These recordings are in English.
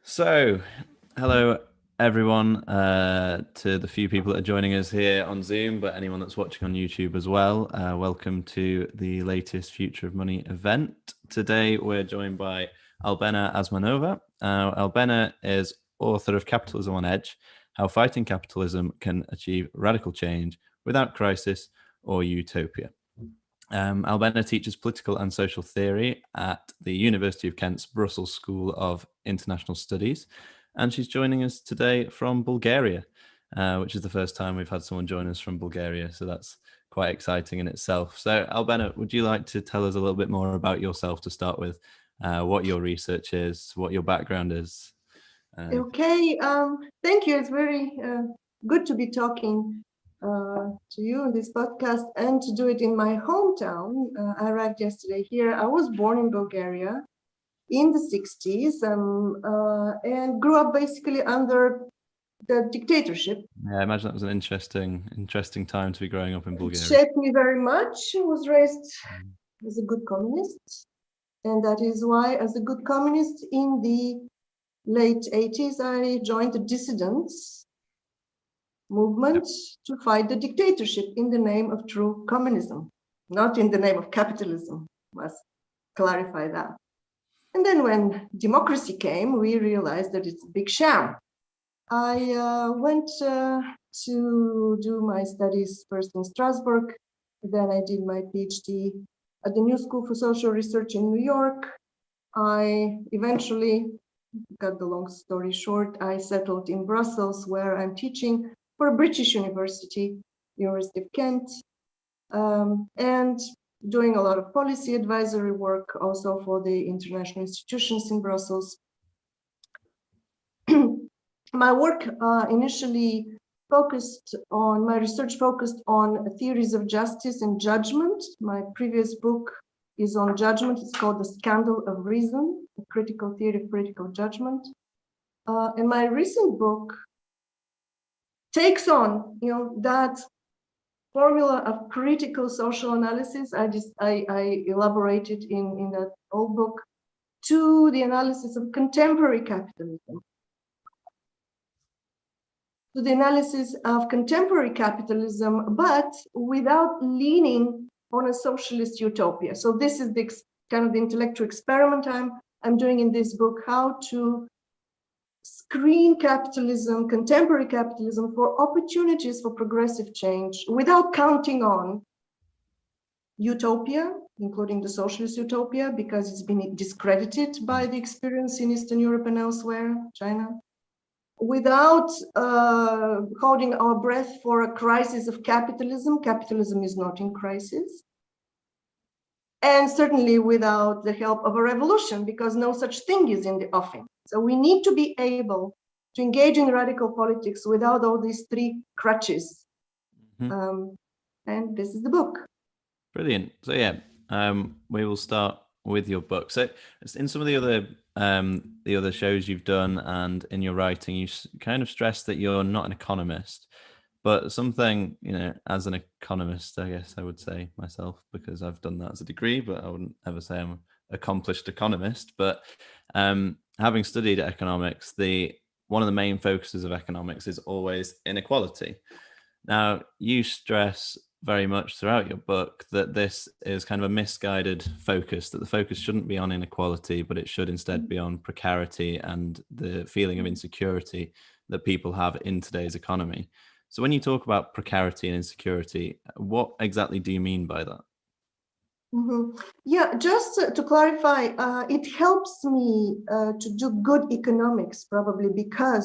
So, hello everyone, to the few people that are joining us here on Zoom, but anyone that's watching on YouTube as well. Welcome to the latest Future of Money event. Today we're joined by Albena Azmanova. Albena is author of Capitalism on Edge: How Fighting Capitalism Can Achieve Radical Change Without Crisis or Utopia. Albena teaches political and social theory at the University of Kent's Brussels School of International Studies, and she's joining us today from Bulgaria, which is the first time we've had someone join us from Bulgaria, so that's quite exciting in itself. So, Albena, would you like to tell us a little bit more about yourself to start with, what your research is, what your background is? Okay, thank you. It's very good to be talking to you in this podcast and to do it in my hometown. I arrived yesterday here. I was born in Bulgaria in the 60s and grew up basically under the dictatorship. Yeah, I imagine that was an interesting time to be growing up in Bulgaria. It shaped me very much. I was raised as a good communist, and that is why, as a good communist in the late 80s, I joined the dissidents movement to fight the dictatorship in the name of true communism, not in the name of capitalism. Must clarify that. And then when democracy came, we realized that it's a big sham. I went to do my studies first in Strasbourg, then I did my PhD at the New School for Social Research in New York. I eventually, cut the long story short, I settled in Brussels, where I'm teaching for a British university, University of Kent, and doing a lot of policy advisory work also for the international institutions in Brussels. My work initially my research focused on theories of justice and judgment. My previous book is on judgment. It's called The Scandal of Reason, a critical theory of critical judgment. And my recent book takes on, that formula of critical social analysis. I elaborated in that old book to the analysis of contemporary capitalism. To the analysis of contemporary capitalism, but without leaning on a socialist utopia. So this is the kind of the intellectual experiment I'm doing in this book, how to screen capitalism, contemporary capitalism, for opportunities for progressive change without counting on utopia, including the socialist utopia, because it's been discredited by the experience in Eastern Europe and elsewhere, China, without holding our breath for a crisis of capitalism. Capitalism is not in crisis. And certainly without the help of a revolution, because no such thing is in the offing. So we need to be able to engage in radical politics without all these three crutches. And this is the book. Brilliant. So yeah, we will start with your book. So in some of the other shows you've done and in your writing, you kind of stress that you're not an economist, but something, as an economist, I guess I would say myself, because I've done that as a degree, but I wouldn't ever say I'm an accomplished economist. But having studied economics, one of the main focuses of economics is always inequality. Now, you stress very much throughout your book that this is kind of a misguided focus, that the focus shouldn't be on inequality, but it should instead be on precarity and the feeling of insecurity that people have in today's economy. So when you talk about precarity and insecurity, what exactly do you mean by that? Yeah, just to clarify, it helps me to do good economics, probably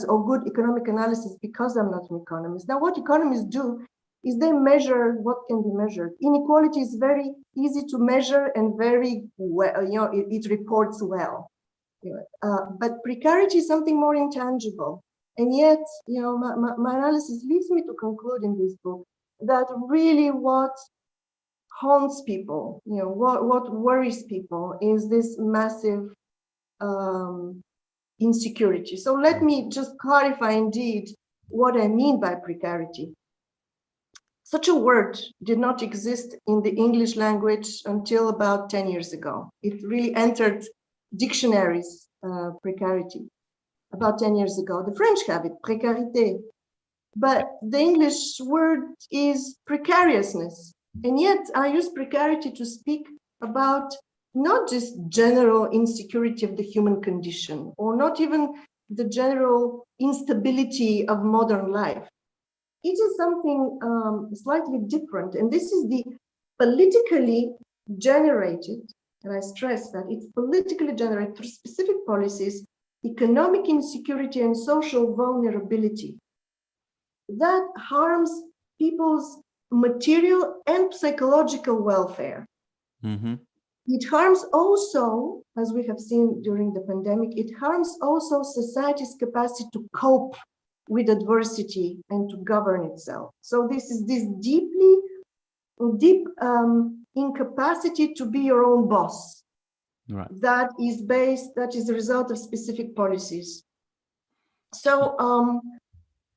or good economic analysis, because I'm not an economist. Now, what economists do is they measure what can be measured. Inequality is very easy to measure and very well, it reports well. But precarity is something more intangible. And yet, my analysis leads me to conclude in this book that really what haunts people, what worries people is this massive insecurity. So let me just clarify indeed what I mean by precarity. Such a word did not exist in the English language until about 10 years ago. It really entered dictionaries, precarity. about 10 years ago. The French have it, précarité. But the English word is precariousness. And yet I use precarity to speak about not just general insecurity of the human condition, or not even the general instability of modern life. It is something slightly different. And this is the politically generated, and I stress that it's politically generated through specific policies, economic insecurity and social vulnerability that harms people's material and psychological welfare. Mm-hmm. It harms also, as we have seen during the pandemic, it harms also society's capacity to cope with adversity and to govern itself. So this is this deep incapacity to be your own boss. Right. That is the result of specific policies. So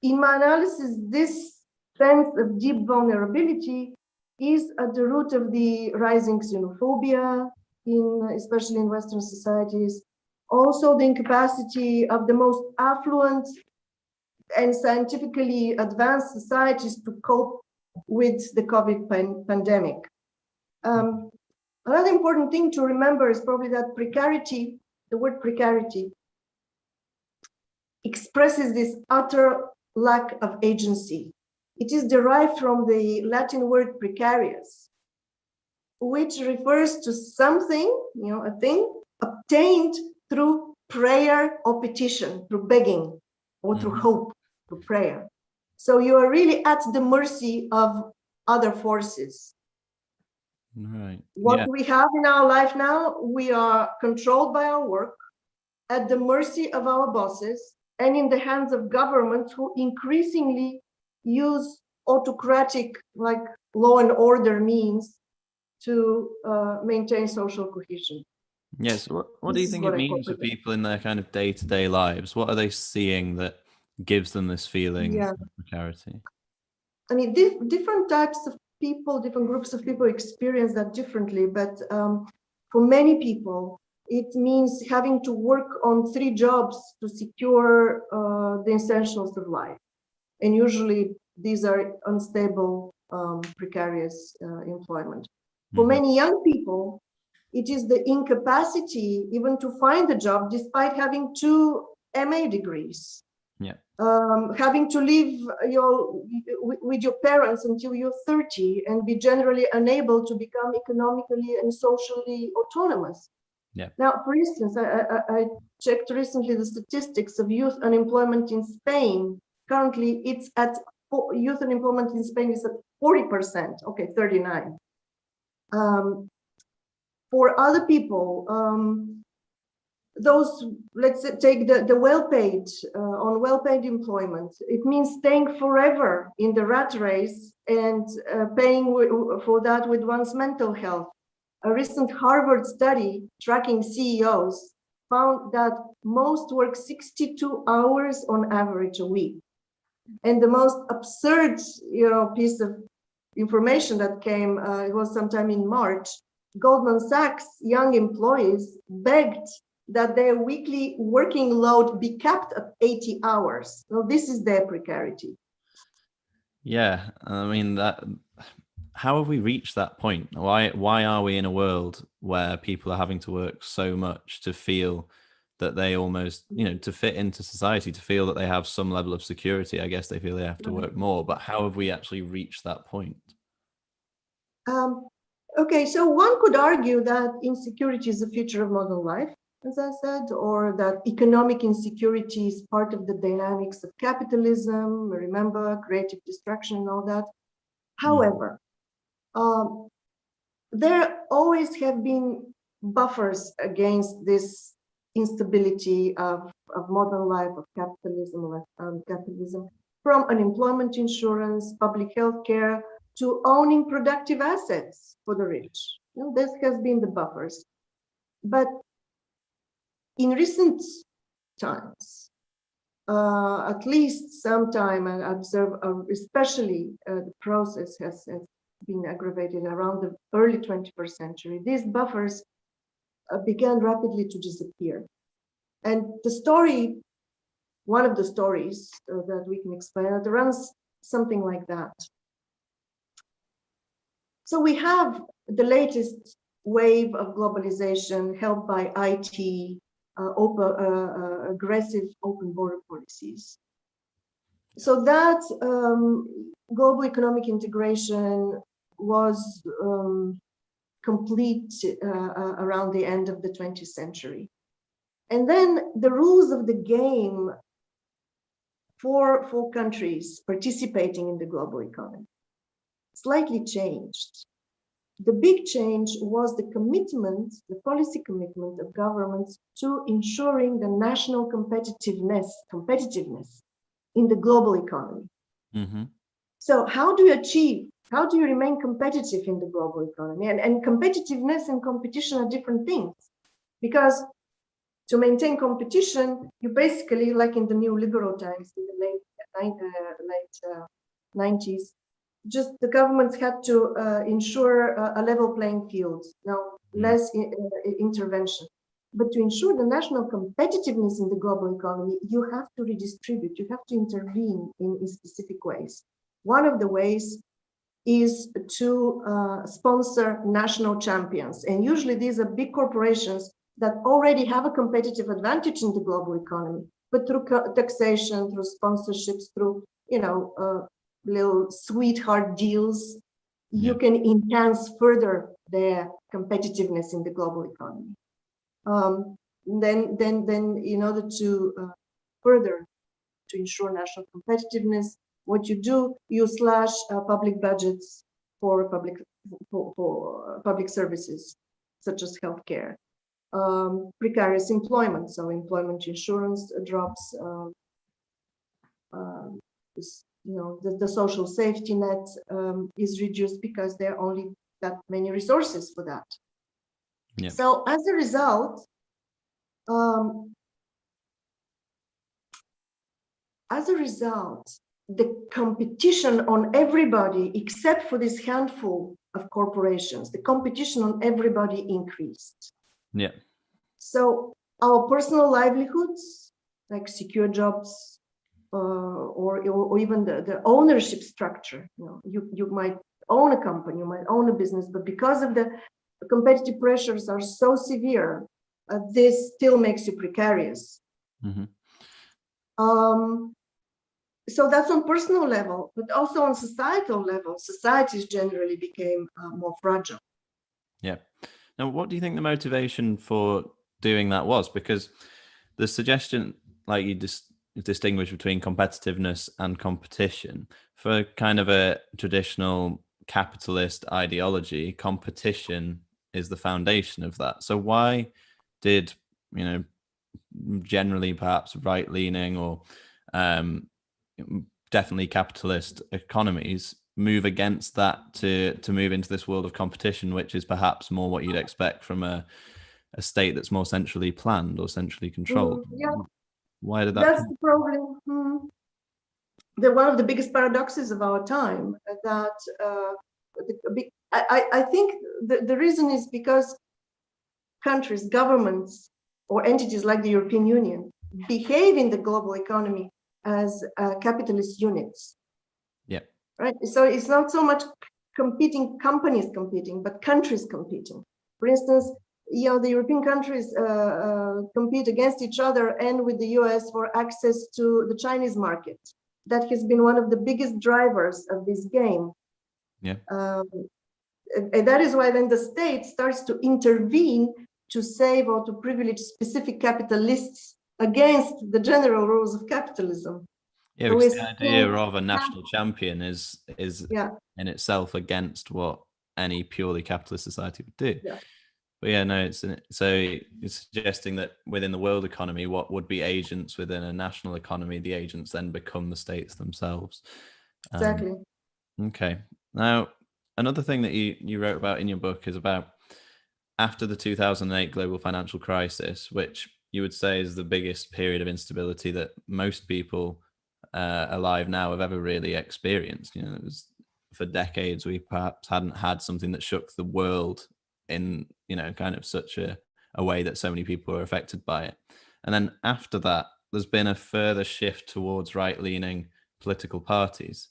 in my analysis, this sense of deep vulnerability is at the root of the rising xenophobia, especially in Western societies. Also, the incapacity of the most affluent and scientifically advanced societies to cope with the COVID pandemic. Another important thing to remember is probably that precarity, the word precarity, expresses this utter lack of agency. It is derived from the Latin word precarious, which refers to something, a thing obtained through prayer or petition, through begging or through hope, through prayer. So you are really at the mercy of other forces. Right. What we have in our life now, we are controlled by our work, at the mercy of our bosses, and in the hands of governments who increasingly use autocratic, like law and order means to maintain social cohesion. Yes. What do you think it means for people in their kind of day-to-day lives? What are they seeing that gives them this feeling of precarity? I mean, different types of people, different groups of people experience that differently. But for many people, it means having to work on 3 jobs to secure the essentials of life. And usually these are unstable, precarious employment. For many young people, it is the incapacity even to find a job despite having 2 MA degrees. Yeah. Having to live with your parents until you're 30 and be generally unable to become economically and socially autonomous. Yeah. Now, for instance, I checked recently the statistics of youth unemployment in Spain. Currently, it's at youth unemployment in Spain is at 40%. Okay, 39. For other people, those, let's say, take the well-paid, on well-paid employment, it means staying forever in the rat race and paying for that with one's mental health. A recent Harvard study tracking CEOs found that most work 62 hours on average a week. And the most absurd, piece of information that came, it was sometime in March, Goldman Sachs young employees begged that their weekly working load be capped at 80 hours. So this is their precarity. Yeah, I mean, how have we reached that point? Why are we in a world where people are having to work so much to feel that they almost, to fit into society, to feel that they have some level of security? I guess they feel they have to work more, but how have we actually reached that point? Okay, so one could argue that insecurity is a feature of modern life, as I said, or that economic insecurity is part of the dynamics of capitalism, remember, creative destruction and all that. However, there always have been buffers against this instability of modern life, of capitalism, from unemployment insurance, public health care, to owning productive assets for the rich. This has been the buffers. But in recent times, at least sometime, I observe, especially the process has been aggravated around the early 21st century. These buffers began rapidly to disappear. And the story one of the stories that we can explain. It runs something like that. So we have the latest wave of globalization helped by IT, aggressive open border policies. So that global economic integration was complete around the end of the 20th century. And then the rules of the game for countries participating in the global economy slightly changed. The big change was the commitment, the policy commitment of governments to ensuring the national competitiveness in the global economy. Mm-hmm. So how do you remain competitive in the global economy? And competitiveness and competition are different things, because to maintain competition, you basically, like in the neoliberal times in the late 90s, just the governments had to ensure a level playing field, less intervention. But to ensure the national competitiveness in the global economy, you have to redistribute, you have to intervene in specific ways. One of the ways is to sponsor national champions. And usually these are big corporations that already have a competitive advantage in the global economy, but through taxation, through sponsorships, through, little sweetheart deals, you can enhance further their competitiveness in the global economy. Then, in order to further to ensure national competitiveness, what you do, you slash public budgets for public services, such as healthcare. Precarious employment, so employment insurance drops. The social safety net is reduced because there are only that many resources for that. Yeah. So as a result, the competition on everybody, except for this handful of corporations, the competition on everybody increased. Yeah. So our personal livelihoods, like secure jobs, or even the ownership structure, you might own a company, you might own a business, but because of the competitive pressures are so severe, this still makes you precarious. Mm-hmm. So that's on personal level, but also on societal level, societies generally became more fragile. Yeah. Now, what do you think the motivation for doing that was? Because the suggestion, like you distinguish between competitiveness and competition, for kind of a traditional capitalist ideology, competition is the foundation of that. So why did, generally perhaps right-leaning or definitely capitalist economies move against that to move into this world of competition, which is perhaps more what you'd expect from a state that's more centrally planned or centrally controlled? Yeah. Why did that? That's the problem. One of the biggest paradoxes of our time, that I think the reason is because countries, governments, or entities like the European Union behave in the global economy as capitalist units. Yeah. Right. So it's not so much companies competing, but countries competing. For instance, the European countries compete against each other and with the US for access to the Chinese market. That has been one of the biggest drivers of this game. Yeah. And that is why then the state starts to intervene to save or to privilege specific capitalists against the general rules of capitalism. Yeah, because the idea of a national champion is in itself against what any purely capitalist society would do. Yeah. But yeah, no, it's suggesting that within the world economy, what would be agents within a national economy, the agents then become the states themselves. Exactly. Okay. Now, another thing that you wrote about in your book is about after the 2008 global financial crisis, which you would say is the biggest period of instability that most people alive now have ever really experienced. It was, for decades we perhaps hadn't had something that shook the world in kind of such a way that so many people were affected by it. And then after that, there's been a further shift towards right-leaning political parties.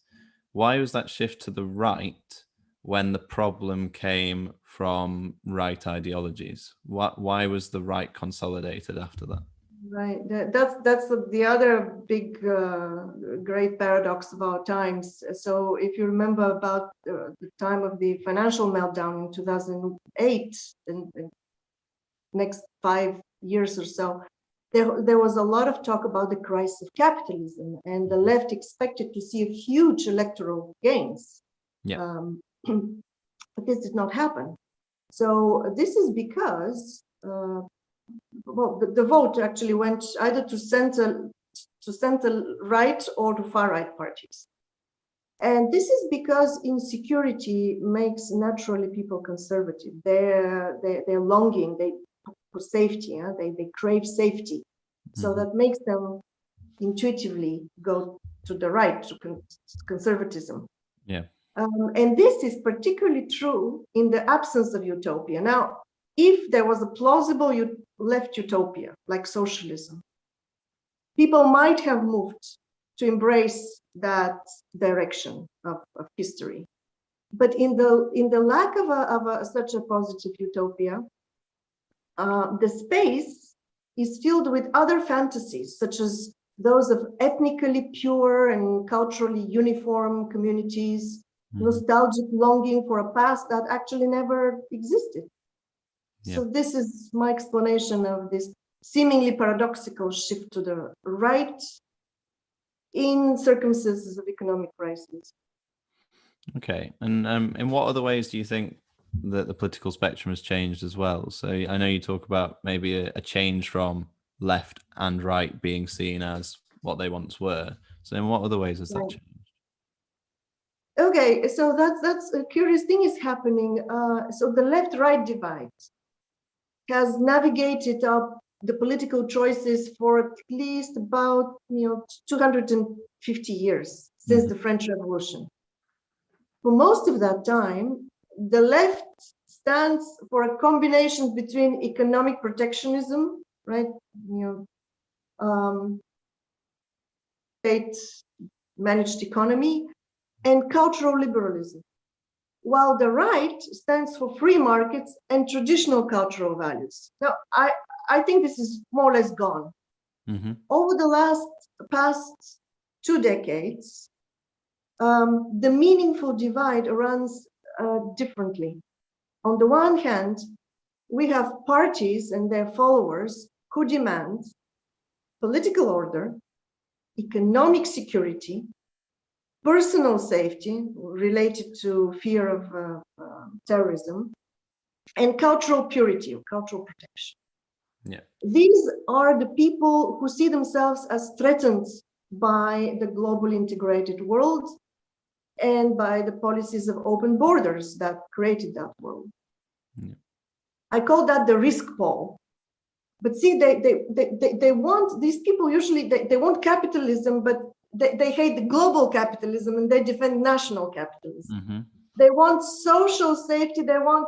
Why was that shift to the right when the problem came from right ideologies? Why was the right consolidated after that? Right. That's the other big, great paradox of our times. So if you remember about the time of the financial meltdown in 2008, and next 5 years or so, there was a lot of talk about the crisis of capitalism, and the left expected to see huge electoral gains. Yeah. But this did not happen. So this is because the vote actually went either to center right or to far right parties. And this is because insecurity makes naturally people conservative. They're longing for safety. They crave safety. So that makes them intuitively go to the right, to conservatism. Yeah. And this is particularly true in the absence of utopia. Now, if there was a plausible left utopia, like socialism, people might have moved to embrace that direction of history. But in the lack of such a positive utopia, the space is filled with other fantasies, such as those of ethnically pure and culturally uniform communities, nostalgic longing for a past that actually never existed. Yeah. So this is my explanation of this seemingly paradoxical shift to the right in circumstances of economic crisis. Okay, and in what other ways do you think that the political spectrum has changed as well? So I know you talk about maybe a change from left and right being seen as what they once were. So in what other ways has that changed? Okay, so that's a curious thing is happening. So the left-right divide has navigated up the political choices for at least about 250 years since the French Revolution. For most of that time, the left stands for a combination between economic protectionism, right? State-managed economy, and cultural liberalism, while the right stands for free markets and traditional cultural values. Now, I think this is more or less gone. Over the past 2 decades, the meaningful divide runs differently. On the one hand, we have parties and their followers who demand political order, economic security, personal safety related to fear of terrorism, and cultural purity or cultural protection. Yeah. These are the people who see themselves as threatened by the globally integrated world and by the policies of open borders that created that world. Yeah. I call that the risk pole. But see, they want, these people usually, they want capitalism, but they hate the global capitalism and they defend national capitalism. They want social safety, they want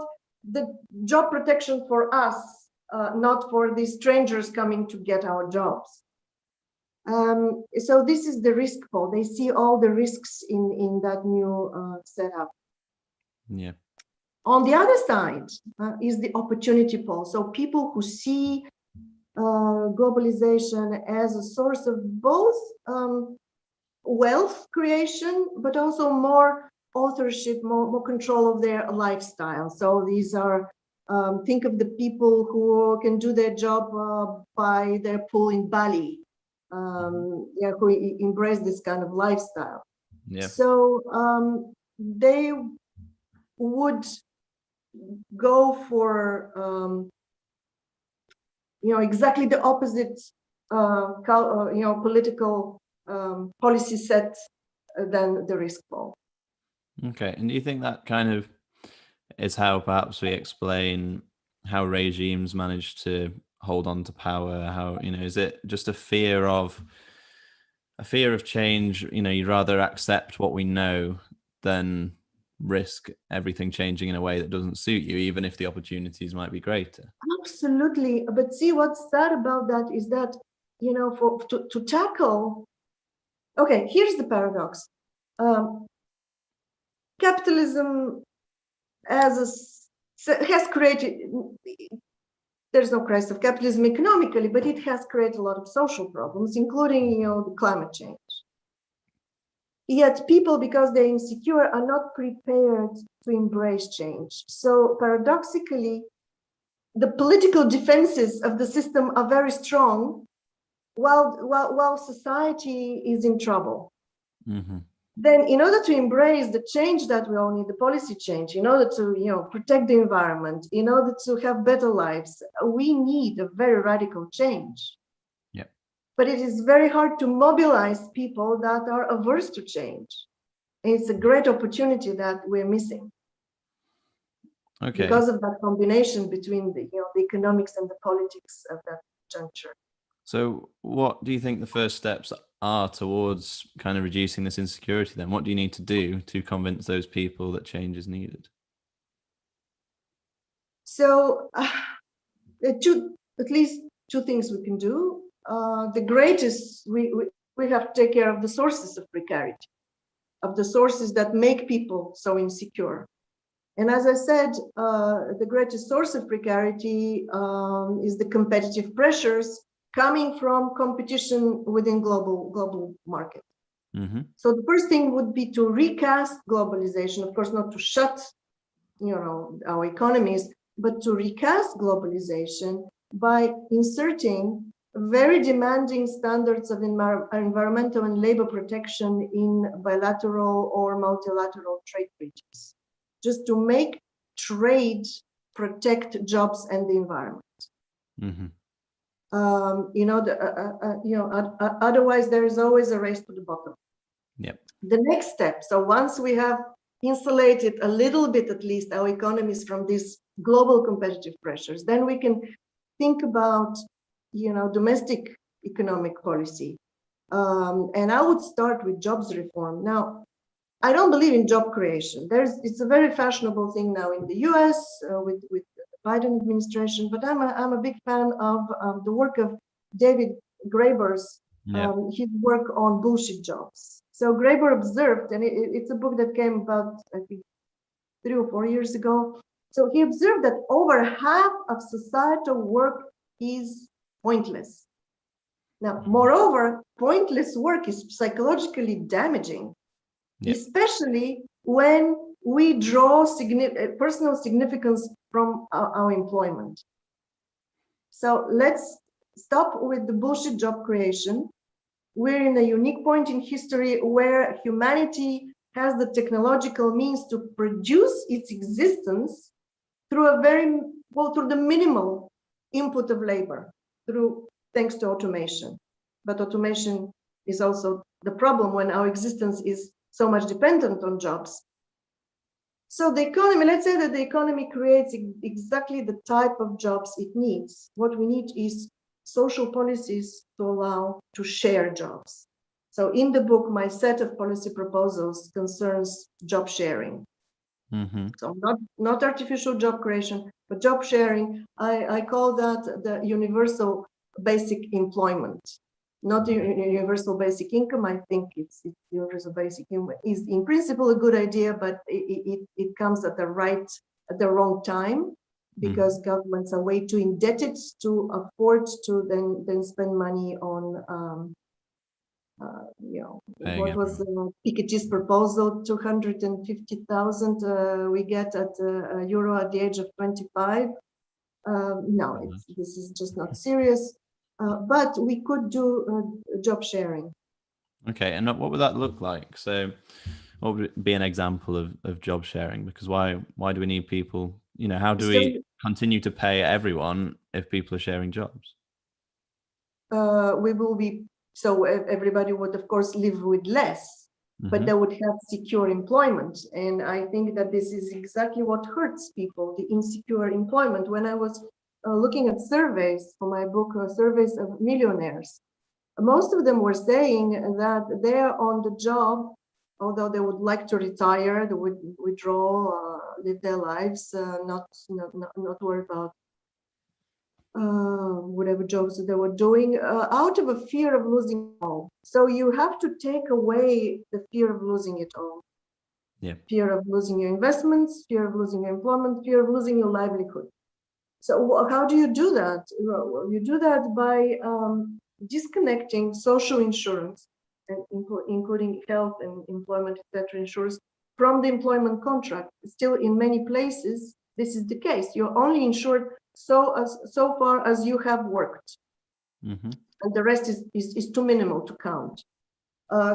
the job protection for us, not for these strangers coming to get our jobs. So this is the risk pole. They see all the risks in that new setup. Yeah. On the other side is the opportunity pole. So people who see globalization as a source of both wealth creation, but also more authorship, more control of their lifestyle. So these are, think of the people who can do their job by their pool in Bali, who embrace this kind of lifestyle. Yeah. So they would go for exactly the opposite political policy set than the risk pole. Okay, and do you think that kind of is how perhaps we explain how regimes manage to hold on to power? How, is it just a fear of change? You'd rather accept what we know than risk everything changing in a way that doesn't suit you, even if the opportunities might be greater. Absolutely. But see, what's sad about that is that to tackle. Okay, here's the paradox. Capitalism has created, there's no crisis of capitalism economically, but it has created a lot of social problems, including, the climate change. Yet people, because they're insecure, are not prepared to embrace change. So paradoxically, the political defenses of the system are very strong, while society is in trouble. Mm-hmm. Then, in order to embrace the change that we all need, the policy change, in order to protect the environment, in order to have better lives, we need a very radical change. Yeah. But it is very hard to mobilize people that are averse to change. It's a great opportunity that we're missing. Okay. Because of that combination between the economics and the politics of that juncture. So what do you think the first steps are towards kind of reducing this insecurity then? What do you need to do to convince those people that change is needed? So at least two things we can do. The greatest, we have to take care of the sources of precarity, of the sources that make people so insecure. And as I said, the greatest source of precarity is the competitive pressures coming from competition within global market. Mm-hmm. So the first thing would be to recast globalization, of course, not to shut, our economies, but to recast globalization by inserting very demanding standards of environmental and labor protection in bilateral or multilateral trade treaties, just to make trade protect jobs and the environment. Mm-hmm. Otherwise there is always a race to the bottom. Yep. The next step, so once we have insulated a little bit, at least, our economies from these global competitive pressures, then we can think about, domestic economic policy. And I would start with jobs reform. Now, I don't believe in job creation. It's a very fashionable thing now in the US with the Biden administration, but I'm a big fan of the work of David Graeber's, his work on bullshit jobs. So Graeber observed, and it's a book that came about, I think, 3 or 4 years ago. So he observed that over half of societal work is pointless. Now, moreover, pointless work is psychologically damaging, especially when we draw personal significance from our employment. So let's stop with the bullshit job creation. We're in a unique point in history where humanity has the technological means to produce its existence through through the minimal input of labor, thanks to automation. But automation is also the problem when our existence is so much dependent on jobs. So the economy, let's say that the economy creates exactly the type of jobs it needs. What we need is social policies to allow to share jobs. So in the book, my set of policy proposals concerns job sharing. Mm-hmm. So not artificial job creation, but job sharing. I call that the universal basic employment. Not the universal basic income. I think it's universal basic income is in principle a good idea, but it comes at the wrong time, because governments are way too indebted to afford to then spend money on what was Piketty's proposal, 250,000 we get at euro at the age of 25. No, this is just not serious. But we could do job sharing. Okay, and what would that look like? So what would be an example of job sharing? Because why do we need people? How do we continue to pay everyone if people are sharing jobs? We will be, so everybody would, of course, live with less, but they would have secure employment. And I think that this is exactly what hurts people, the insecure employment. When I was looking at surveys for my book, surveys of millionaires, most of them were saying that they're on the job, although they would like to retire, they would withdraw, live their lives, not worry about whatever jobs that they were doing, out of a fear of losing it all. So you have to take away the fear of losing it all. Yeah. Fear of losing your investments, fear of losing your employment, fear of losing your livelihood. So how do you do that? Well, you do that by disconnecting social insurance, and including health and employment, etc., insurance from the employment contract. Still, in many places, this is the case. You're only insured so far as you have worked, Mm-hmm. and the rest is too minimal to count.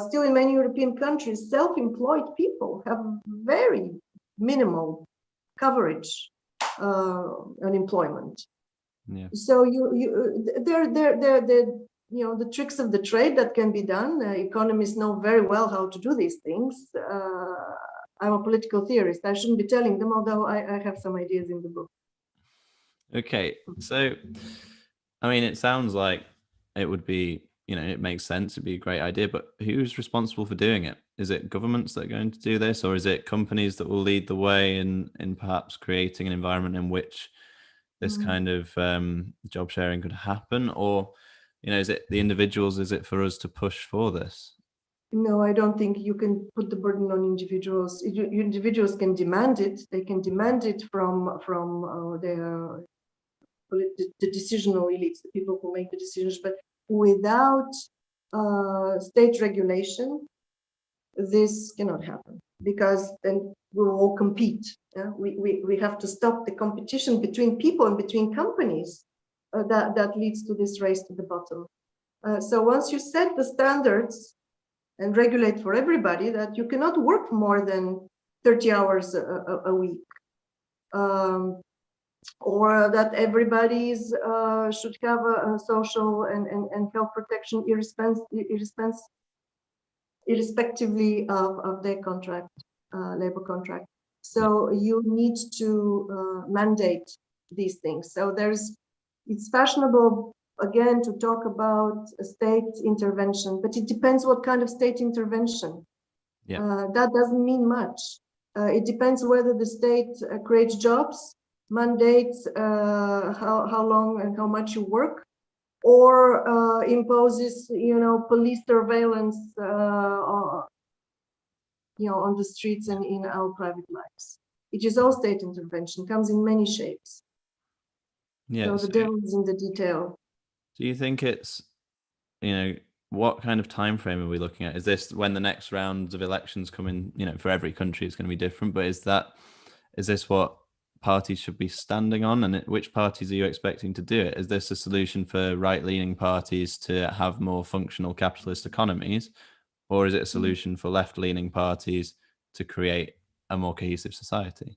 Still, in many European countries, self-employed people have very minimal coverage on employment. Yeah. So there the tricks of the trade that can be done. Economists know very well how to do these things. I'm a political theorist. I shouldn't be telling them, although I have some ideas in the book. Okay, so I mean, it sounds like it would be, it makes sense. It'd be a great idea, but who's responsible for doing it? Is it governments that are going to do this, or is it companies that will lead the way in perhaps creating an environment in which this kind of job sharing could happen? Or, is it the individuals? Is it for us to push for this? No, I don't think you can put the burden on individuals. Individuals can demand it. They can demand it from the decisional elites, the people who make the decisions. But without state regulation, this cannot happen, because then we will all compete. We have to stop the competition between people and between companies that leads to this race to the bottom. So once you set the standards and regulate for everybody that you cannot work more than 30 hours a week, or that everybody should have a social and health protection irrespectively of their contract, labor contract. So you need to mandate these things. So it's fashionable again to talk about a state intervention, but it depends what kind of state intervention. That doesn't mean much. It depends whether the state creates jobs, mandates how long and how much you work, or imposes, police surveillance, on the streets and in our private lives. It is all state intervention, comes in many shapes. So the devil is in the detail. Do you think it's, what kind of time frame are we looking at? Is this when the next rounds of elections come in? For every country it's going to be different, but is this what parties should be standing on, and which parties are you expecting to do it? Is this a solution for right-leaning parties to have more functional capitalist economies, or is it a solution for left-leaning parties to create a more cohesive society?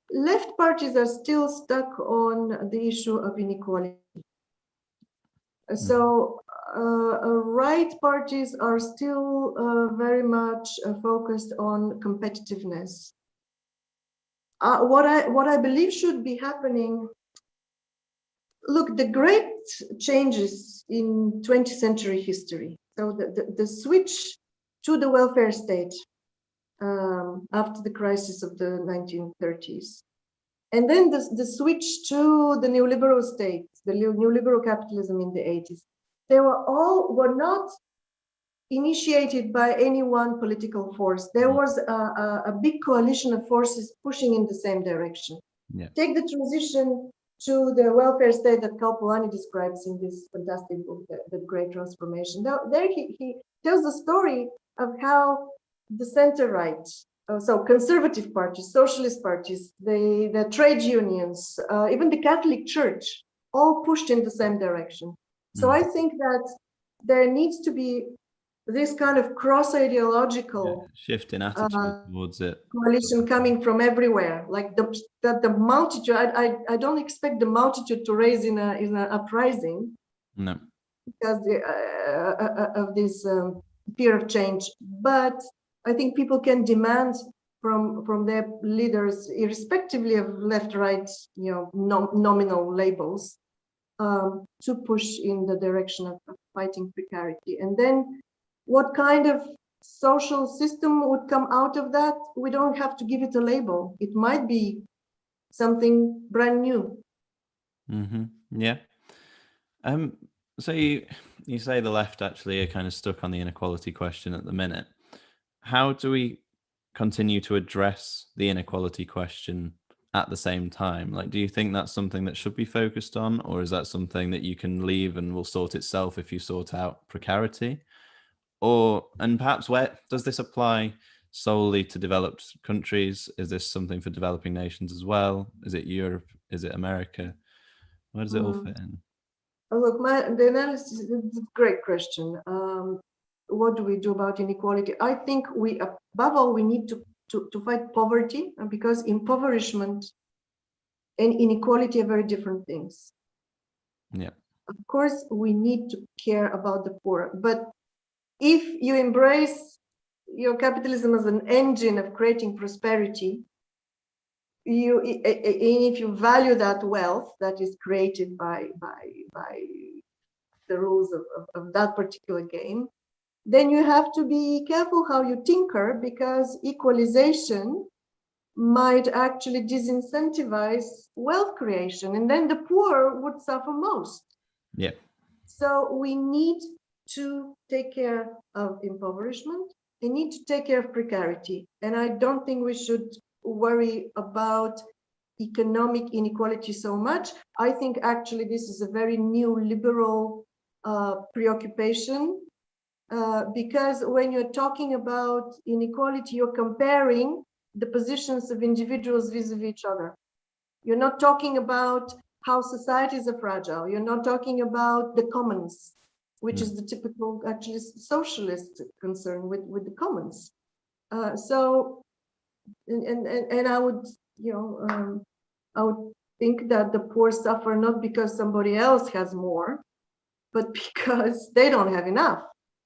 Left parties are still stuck on the issue of inequality. So right parties are still very much focused on competitiveness. What I believe should be happening. Look, the great changes in 20th century history. So the switch to the welfare state after the crisis of the 1930s, and then the switch to the neoliberal state, the neoliberal capitalism in the 80s. They were not initiated by any one political force. There was a big coalition of forces pushing in the same direction. Take the transition to the welfare state that Kalpulani describes in this fantastic book, The Great Transformation. There he tells the story of how the center-right, so conservative parties, socialist parties, the trade unions, even the Catholic Church, all pushed in the same direction. So I think that there needs to be this kind of cross-ideological shift in attitude towards it, coalition coming from everywhere, like the multitude. I don't expect the multitude to raise in an uprising, no, because of this fear of change. But I think people can demand from their leaders, irrespectively of left, right, nominal labels, to push in the direction of fighting precarity. And then what kind of social system would come out of that? We don't have to give it a label. It might be something brand new. Yeah. Um, so you say the left actually are kind of stuck on the inequality question at the minute. How do we continue to address the inequality question at the same time? Like, do you think that's something that should be focused on, or is that something that you can leave and will sort itself if you sort out precarity? Or, and perhaps, where does this apply solely to developed countries? Is this something for developing nations as well? Is it Europe? Is it America? Where does it all fit in? Look, the analysis is a great question. What do we do about inequality? I think we, above all, we need to fight poverty, because impoverishment and inequality are very different things. Yeah. Of course, we need to care about the poor, but if you embrace your capitalism as an engine of creating prosperity, if you value that wealth that is created by the rules of that particular game, then you have to be careful how you tinker, because equalization might actually disincentivize wealth creation, and then the poor would suffer most. Yeah. So we need to take care of impoverishment. We need to take care of precarity. And I don't think we should worry about economic inequality so much. I think actually this is a very new liberal preoccupation, because when you're talking about inequality, you're comparing the positions of individuals vis-a-vis each other. You're not talking about how societies are fragile. You're not talking about the commons, which is the typical, actually, socialist concern with the commons. So, and I would, I would think that the poor suffer not because somebody else has more, but because they don't have enough.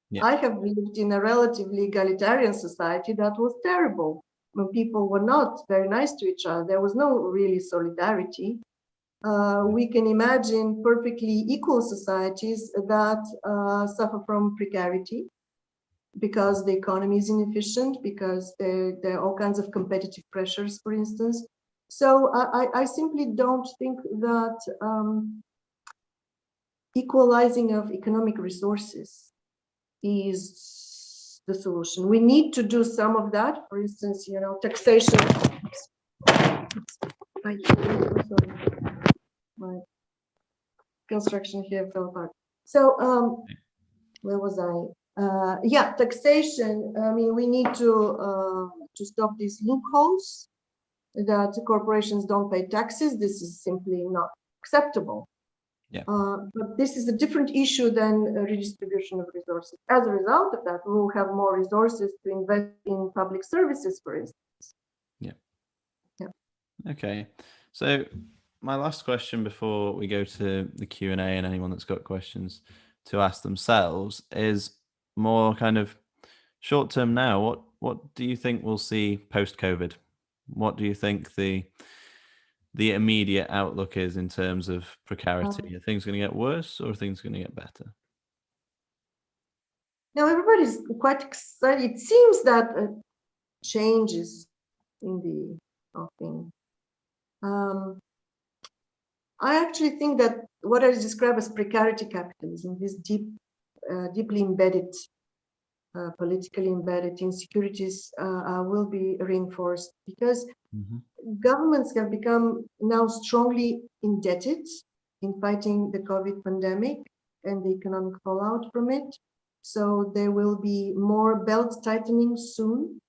Yeah. I have lived in a relatively egalitarian society that was terrible, when people were not very nice to each other. There was no really solidarity. We can imagine perfectly equal societies that suffer from precarity, because the economy is inefficient, because there are all kinds of competitive pressures, for instance. So I simply don't think that equalizing of economic resources is the solution. We need to do some of that. For instance, taxation. My construction here fell apart. So where was I? Yeah, taxation. I mean, we need to stop these loopholes that corporations don't pay taxes. This is simply not acceptable. Yeah. But this is a different issue than redistribution of resources. As a result of that, we will have more resources to invest in public services, for instance. Yeah. Yeah. Okay. So my last question before we go to the Q&A and anyone that's got questions to ask themselves is more kind of short term now. What do you think we'll see post-COVID? What do you think the immediate outlook is in terms of precarity? Are things going to get worse, or are things going to get better? Now everybody's quite excited. It seems that changes in the offing. I actually think that what I describe as precarity capitalism, this deeply embedded, politically embedded insecurities, will be reinforced, because governments have become now strongly indebted in fighting the COVID pandemic and the economic fallout from it. So there will be more belt tightening soon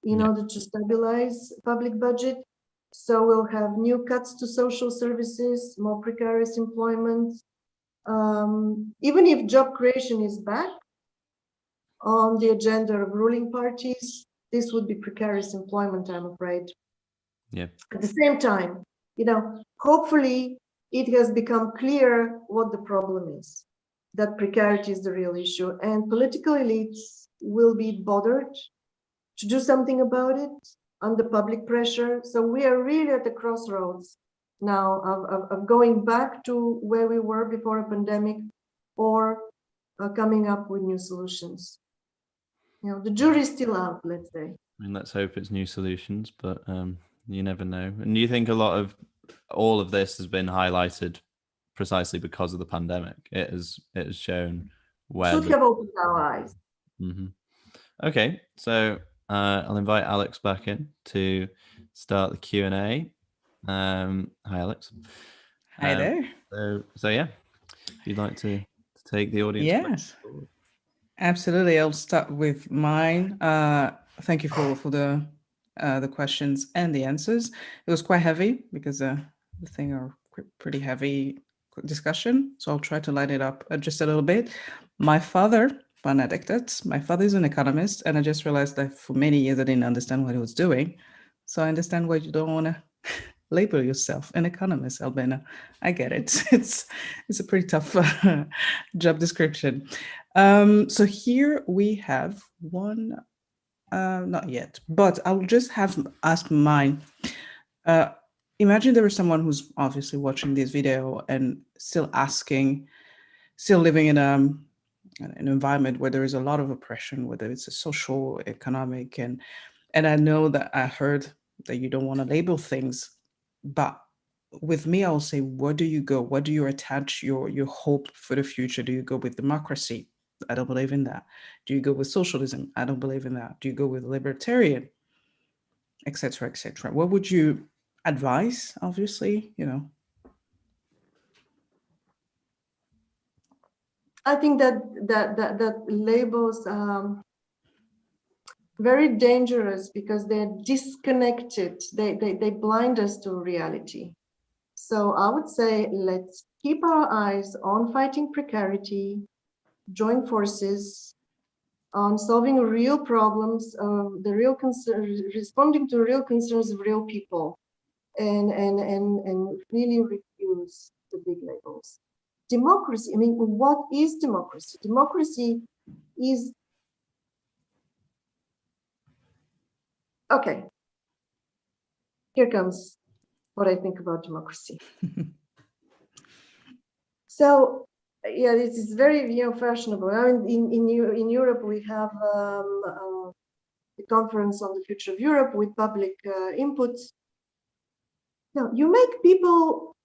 in order to stabilize public budget. So we'll have new cuts to social services, more precarious employment. Even if job creation is back on the agenda of ruling parties, this would be precarious employment, I'm afraid. Yeah. At the same time, hopefully it has become clear what the problem is, that precarity is the real issue, and political elites will be bothered to do something about it under public pressure. So we are really at the crossroads now of going back to where we were before a pandemic, or coming up with new solutions. The jury's still out, let's say. I mean, let's hope it's new solutions, but you never know. And do you think a lot of all of this has been highlighted precisely because of the pandemic. It has shown where Should have opened our eyes. Okay, so I'll invite Alex back in to start the Q&A. Hi, Alex. Hi there. So yeah, if you'd like to take the audience. Yes, absolutely. I'll start with mine. Thank you for the questions and the answers. It was quite heavy because the thing are pretty heavy discussion. So I'll try to light it up just a little bit. My father, my father is an economist, and I just realized that for many years I didn't understand what he was doing. So I understand why you don't want to label yourself an economist, Albena. I get it. It's a pretty tough job description. So here we have one, not yet, but I'll just ask mine. Imagine there is someone who's obviously watching this video and still living in an environment where there is a lot of oppression, whether it's a social, economic, and I know that I heard that you don't want to label things, but with me, I'll say, where do you go? What do you attach your hope for the future? Do you go with democracy? I don't believe in that. Do you go with socialism? I don't believe in that. Do you go with libertarian, etc., etc.? What would you advise? Obviously, I think that labels very dangerous because they're disconnected. They blind us to reality. So I would say, let's keep our eyes on fighting precarity, join forces on solving real problems, the real concern, responding to real concerns of real people, and really refuse the big labels. Democracy, I mean, what is democracy? Democracy is, okay, here comes what I think about democracy. So, yeah, this is very fashionable. I mean, in Europe, we have the conference on the future of Europe with public input. Now, you make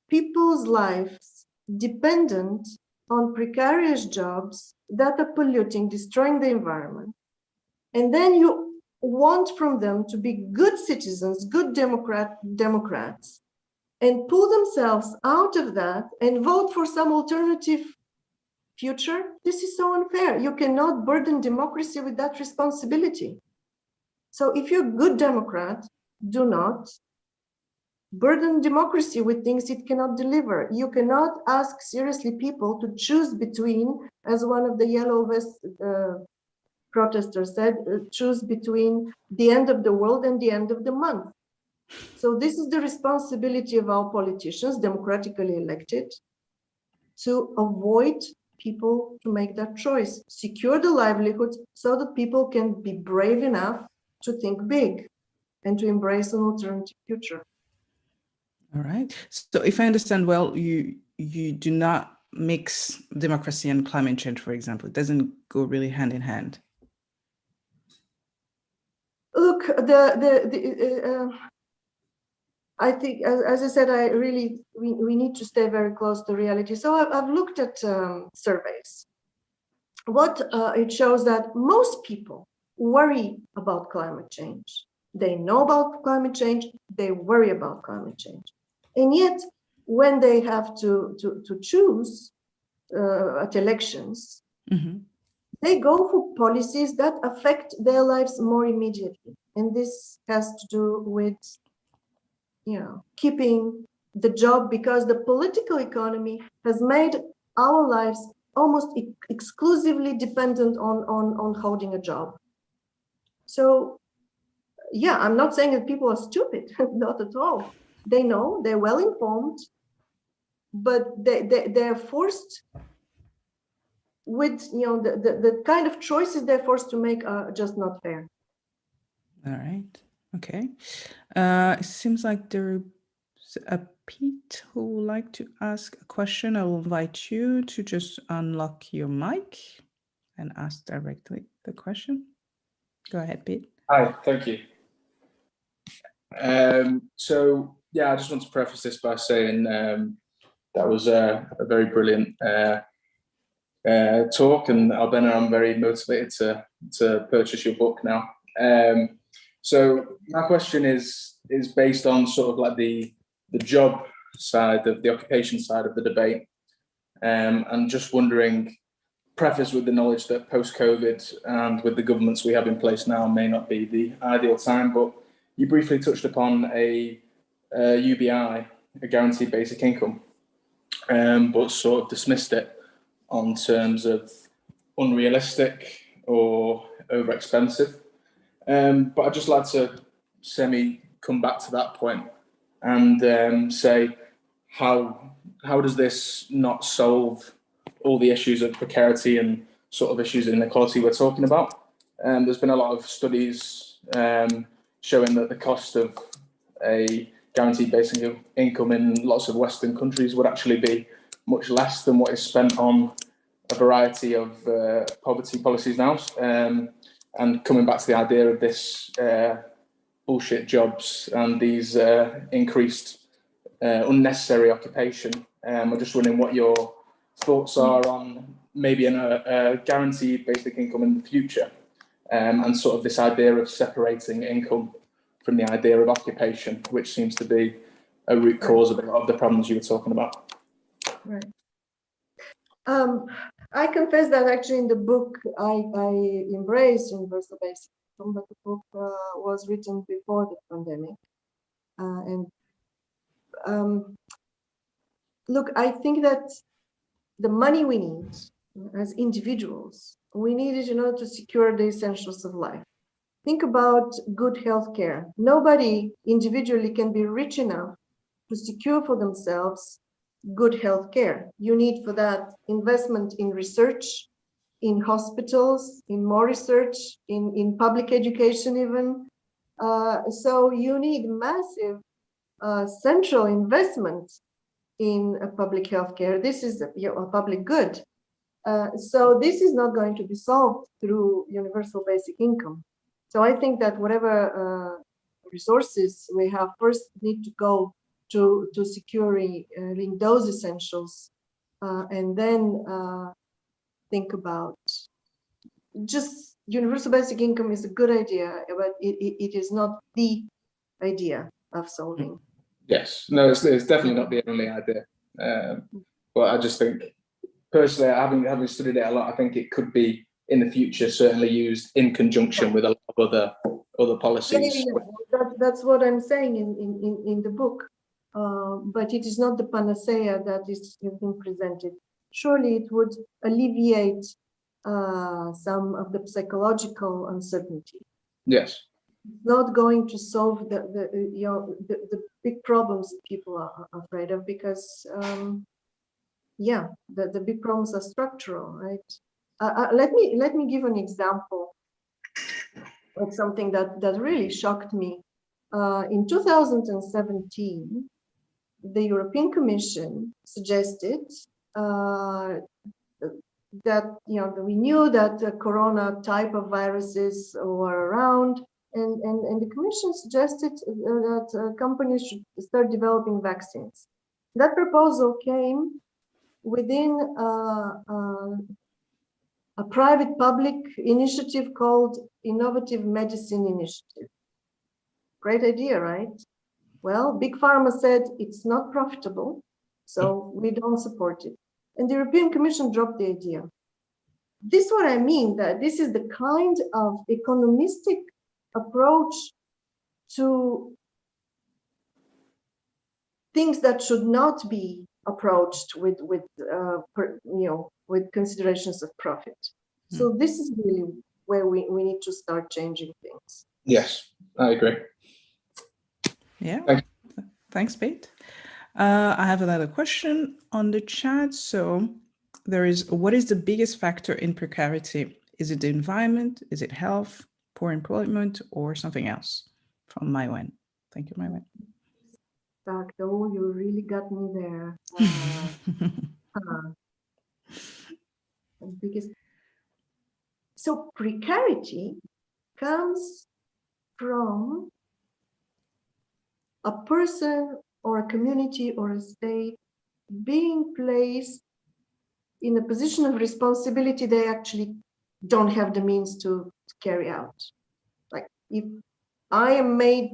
people's lives dependent on precarious jobs that are polluting, destroying the environment, and then you want from them to be good citizens, good democrats, and pull themselves out of that and vote for some alternative future. This is so unfair. You cannot burden democracy with that responsibility. So if you're a good Democrat, do not burden democracy with things it cannot deliver. You cannot ask seriously people to choose between, as one of the yellow vest protesters said, choose between the end of the world and the end of the month. So this is the responsibility of our politicians, democratically elected, to avoid people to make that choice, secure the livelihoods so that people can be brave enough to think big and to embrace an alternative future. All right. So if I understand well, you do not mix democracy and climate change, for example. It doesn't go really hand in hand. Look, I think, as I said, we need to stay very close to reality. So I've looked at surveys. What it shows that most people worry about climate change. They know about climate change. They worry about climate change. And yet, when they have to choose at elections, they go for policies that affect their lives more immediately. And this has to do with, keeping the job, because the political economy has made our lives almost exclusively dependent on holding a job. So, yeah, I'm not saying that people are stupid, not at all. They know, they're well informed, but they're forced with, the kind of choices they're forced to make are just not fair. All right. Okay. It seems like there's a Pete who would like to ask a question. I will invite you to just unlock your mic and ask directly the question. Go ahead, Pete. Hi, thank you. So Yeah, I just want to preface this by saying that was a very brilliant talk, and Albena, I'm very motivated to purchase your book now. So my question is based on sort of like the job side of the occupation side of the debate. And just wondering, preface with the knowledge that post-COVID and with the governments we have in place now may not be the ideal time, but you briefly touched upon a UBI, a guaranteed basic income, but sort of dismissed it on terms of unrealistic or over expensive. But I'd just like to come back to that point and say how does this not solve all the issues of precarity and sort of issues of inequality we're talking about? There's been a lot of studies showing that the cost of a guaranteed basic income in lots of Western countries would actually be much less than what is spent on a variety of poverty policies now. And coming back to the idea of this bullshit jobs and these increased unnecessary occupation, I'm just wondering what your thoughts are on maybe a guaranteed basic income in the future, and sort of this idea of separating income from the idea of occupation, which seems to be a root cause of a lot of the problems you were talking about. Right. I confess that actually in the book I embraced universal basic income, but the book was written before the pandemic. Look, I think that the money we need as individuals, we need it in order to secure the essentials of life. Think about good healthcare. Nobody individually can be rich enough to secure for themselves good healthcare. You need for that investment in research, in hospitals, in more research, in public education even. So you need massive central investment in public healthcare. This is a public good. So this is not going to be solved through universal basic income. So I think that whatever resources we have first need to go to securing those essentials, and then think about just universal basic income is a good idea, but it is not the idea of solving. Yes, no, it's definitely not the only idea. But I just think, personally, having studied it a lot, I think it could be in the future certainly used in conjunction with a lot of other policies. Yeah. That's what I'm saying in the book. But it is not the panacea that is being presented. Surely it would alleviate some of the psychological uncertainty. Yes. Not going to solve the big problems that people are afraid of, because the big problems are structural, right? Let me give an example of something that really shocked me. In 2017, the European Commission suggested that we knew that the corona type of viruses were around, and the Commission suggested that companies should start developing vaccines. That proposal came within a private-public initiative called Innovative Medicine Initiative. Great idea, right? Well, Big Pharma said it's not profitable, so we don't support it. And the European Commission dropped the idea. This is what I mean, that this is the kind of economistic approach to things that should not be approached with considerations of profit. So this is really where we need to start changing things. Yes, I agree. Yeah, thanks, Pete. I have another question on the chat. So there is, what is the biggest factor in precarity? Is it the environment? Is it health, poor employment, or something else? From Maiwen. Thank you, Maiwen. Oh, you really got me there. Biggest. So precarity comes from a person or a community or a state being placed in a position of responsibility they actually don't have the means to carry out. Like if I am made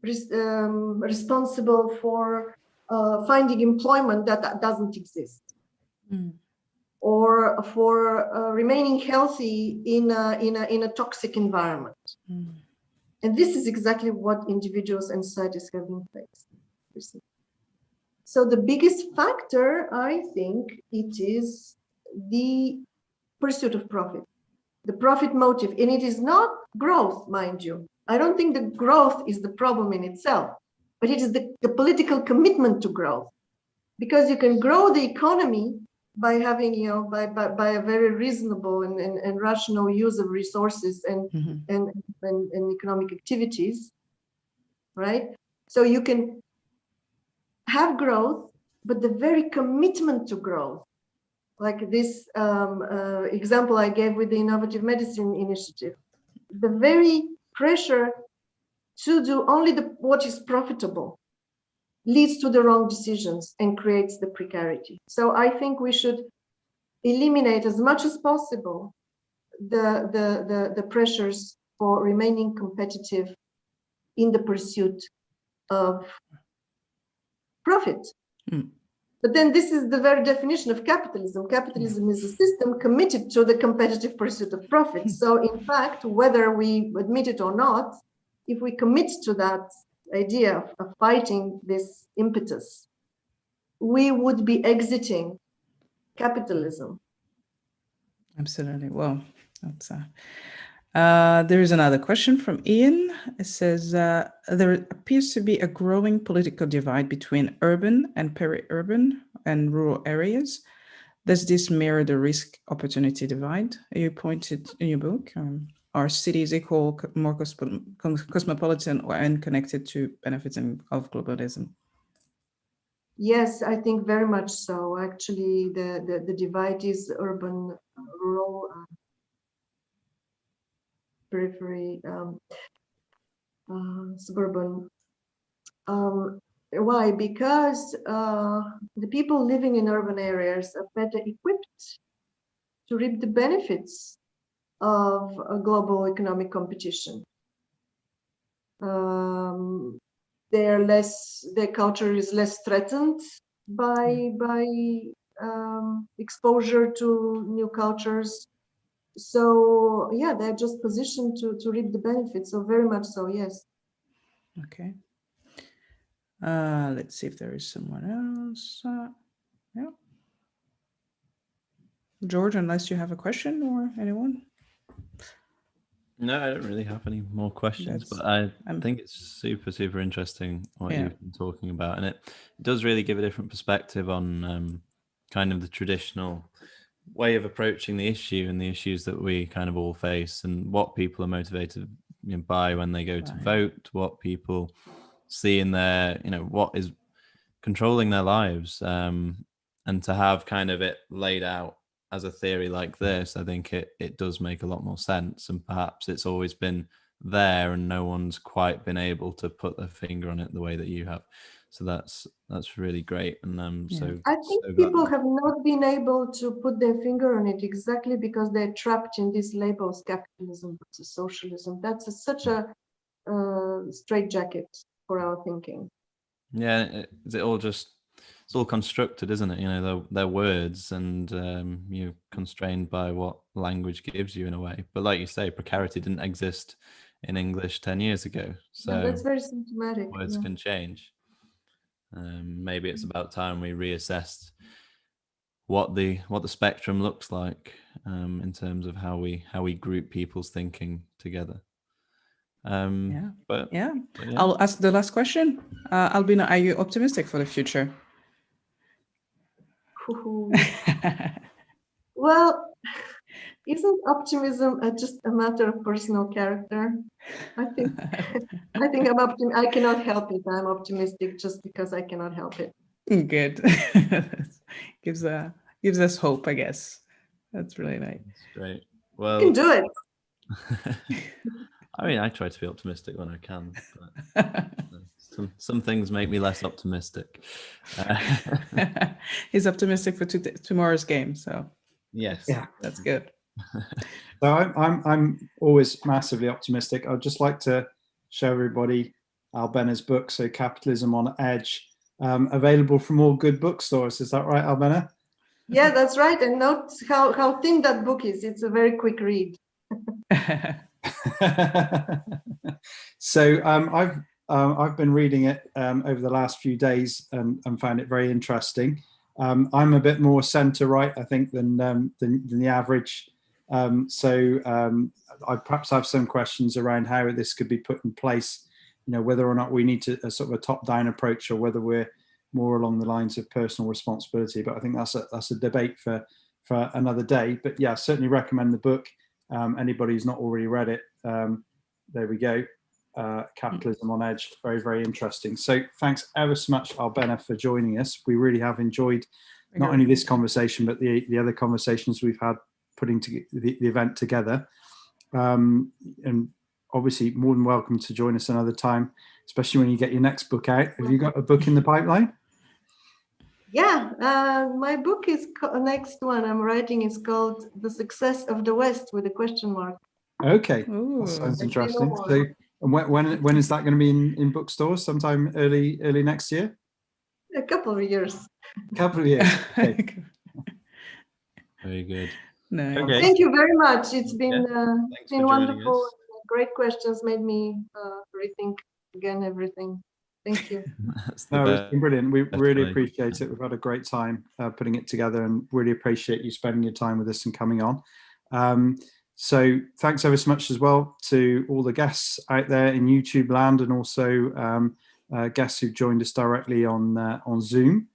responsible for finding employment that doesn't exist, or for remaining healthy in a toxic environment. And this is exactly what individuals and societies have in place. So the biggest factor, I think, it is the pursuit of profit, the profit motive. And it is not growth, mind you. I don't think the growth is the problem in itself, but it is the political commitment to growth. Because you can grow the economy by having, by a very reasonable and rational use of resources and economic activities, right? So you can have growth, but the very commitment to growth, like this example I gave with the Innovative Medicine Initiative, the very pressure to do only what is profitable leads to the wrong decisions and creates the precarity. So I think we should eliminate as much as possible the pressures for remaining competitive in the pursuit of profit. But then this is the very definition of capitalism. Capitalism is a system committed to the competitive pursuit of profit. So in fact, whether we admit it or not, if we commit to that idea of fighting this impetus, we would be exiting capitalism. Absolutely. Well, that's there is another question from Ian. It says, there appears to be a growing political divide between urban and peri-urban and rural areas. Does this mirror the risk-opportunity divide you pointed in your book? Are cities equal, more cosmopolitan, and connected to benefits of globalism? Yes, I think very much so. Actually, the divide is urban, rural, periphery, suburban. Why? Because the people living in urban areas are better equipped to reap the benefits of a global economic competition. Their culture is less threatened by exposure to new cultures. So yeah, they're just positioned to reap the benefits. So very much so, yes. Okay. Let's see if there is someone else. Yeah. George, unless you have a question or anyone. No, I don't really have any more questions, but I think it's super, super interesting what you've been talking about. And it does really give a different perspective on kind of the traditional way of approaching the issue and the issues that we kind of all face, and what people are motivated by when they go to vote, what people see in their, what is controlling their lives. And to have kind of it laid out as a theory like this, I think it does make a lot more sense, and perhaps it's always been there and no one's quite been able to put their finger on it the way that you have. So that's really great. And so I think people have not been able to put their finger on it exactly because they're trapped in these labels: capitalism versus socialism. That's such a straitjacket for our thinking. Yeah, it's all constructed, isn't it? They're words, and you're constrained by what language gives you in a way. But like you say, precarity didn't exist in English 10 years ago. So that's very symptomatic. Words can change. Maybe it's about time we reassessed what the spectrum looks like in terms of how we group people's thinking together. But I'll ask the last question. Albena, are you optimistic for the future? Well, isn't optimism just a matter of personal character? I think I cannot help it. I'm optimistic just because I cannot help it. Good. gives us hope, I guess. That's really nice. That's great. Well, you can do it. I mean, I try to be optimistic when I can, but some things make me less optimistic. He's optimistic for tomorrow's game, so Yes. Yeah. that's good. So I'm always massively optimistic. I'd just like to show everybody Albena's book, so Capitalism on Edge, available from all good bookstores. Is that right, Albena? Yeah, that's right. And note how thin that book is. It's a very quick read. So I've been reading it over the last few days and found it very interesting. I'm a bit more centre right, I think, than the average. I perhaps have some questions around how this could be put in place. You know, whether or not we need to a sort of a top-down approach, or whether we're more along the lines of personal responsibility. But I think that's a debate for another day. But yeah, certainly recommend the book. Anybody who's not already read it, there we go. Capitalism on Edge, very, very interesting. So thanks ever so much, Albena, for joining us. We really have enjoyed not only this conversation, but the other conversations we've had putting the event together. And obviously more than welcome to join us another time, especially when you get your next book out. Have you got a book in the pipeline? Yeah, my book is next one I'm writing is called The Success of the West with a question mark. Okay, Ooh. that sounds Let me interesting. know. So, and when is that going to be in bookstores? Sometime early next year? A couple of years. A couple of years. Okay. Very good. Nice. Okay. Thank you very much. It's been Thanks for joining wonderful. us. Great questions made me rethink again everything. Thank you. That's the No, it's best. been brilliant. We really way. appreciate it. We've had a great time putting it together, and really appreciate you spending your time with us and coming on. So thanks ever so much as well to all the guests out there in YouTube land, and also guests who joined us directly on Zoom.